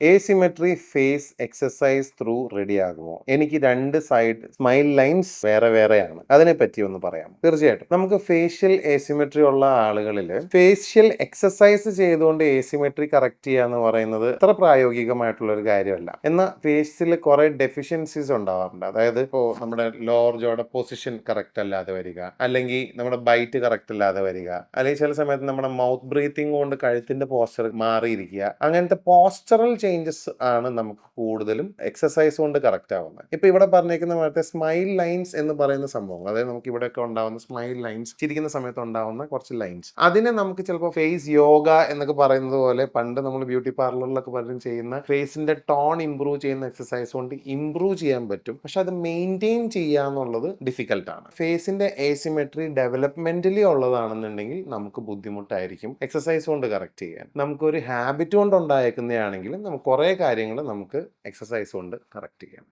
ഏസിമെട്രി face exercise through ready ആകുമോ? എനിക്ക് രണ്ട് സൈഡ് സ്മൈൽ ലൈൻസ് വേറെ വേറെയാണ്, അതിനെപ്പറ്റി ഒന്ന് പറയാം. തീർച്ചയായിട്ടും നമുക്ക് ഫേഷ്യൽ ഏസിമെട്രി ഉള്ള ആളുകളിൽ ഫേഷ്യൽ എക്സസൈസ് ചെയ്തുകൊണ്ട് ഏസിമെട്രി കറക്റ്റ് ചെയ്യുക എന്ന് പറയുന്നത് അത്ര പ്രായോഗികമായിട്ടുള്ള ഒരു കാര്യമല്ല. എന്നാൽ ഫേസിൽ കുറെ ഡെഫിഷ്യൻസീസ് ഉണ്ടാവാറുണ്ട്. അതായത് ഇപ്പോൾ നമ്മുടെ ലോവർ ജോയുടെ പൊസിഷൻ കറക്റ്റ് അല്ലാതെ വരിക, അല്ലെങ്കിൽ നമ്മുടെ ബൈറ്റ് കറക്റ്റ് അല്ലാതെ വരിക, അല്ലെങ്കിൽ ചില സമയത്ത് നമ്മുടെ മൗത്ത് ബ്രീത്തിങ് കൊണ്ട് കഴുത്തിന്റെ പോസ്ചർ മാറിയിരിക്കുക. അങ്ങനത്തെ പോസ്ചറൽ ചേഞ്ചസ് ആണ് നമുക്ക് കൂടുതലും എക്സസൈസ് കൊണ്ട് കറക്റ്റ് ആവുന്നത്. ഇപ്പൊ ഇവിടെ പറഞ്ഞേക്കുന്ന മറ്റേ സ്മൈൽ ലൈൻസ് എന്ന് പറയുന്ന സംഭവം, അതായത് നമുക്ക് ഇവിടെയൊക്കെ ഉണ്ടാവുന്ന സ്മൈൽ ലൈൻസ്, ചിരിക്കുന്ന സമയത്ത് ഉണ്ടാവുന്ന കുറച്ച് ലൈൻസ്, അതിനെ നമുക്ക് ചിലപ്പോൾ ഫേസ് യോഗ എന്നൊക്കെ പറയുന്നത് പോലെ പണ്ട് നമ്മൾ ബ്യൂട്ടി പാർലറിലൊക്കെ പലരും ചെയ്യുന്ന ഫേസിന്റെ ടോൺ ഇംപ്രൂവ് ചെയ്യുന്ന എക്സസൈസ് കൊണ്ട് ഇംപ്രൂവ് ചെയ്യാൻ പറ്റും. പക്ഷെ അത് മെയിൻറ്റെയിൻ ചെയ്യുക എന്നുള്ളത് ഡിഫിക്കൽട്ടാണ്. ഫേസിന്റെ ഏസിമെട്രി ഡെവലപ്മെന്റലി ഉള്ളതാണെന്നുണ്ടെങ്കിൽ നമുക്ക് ബുദ്ധിമുട്ടായിരിക്കും എക്സസൈസ് കൊണ്ട് കറക്റ്റ് ചെയ്യാൻ. നമുക്കൊരു ഹാബിറ്റ് കൊണ്ട് ഉണ്ടായേക്കുന്നതാണെങ്കിൽ നമുക്ക് കുറേ കാര്യങ്ങൾ നമുക്ക് എക്സസൈസ് കൊണ്ട് കറക്റ്റ് ചെയ്യാം.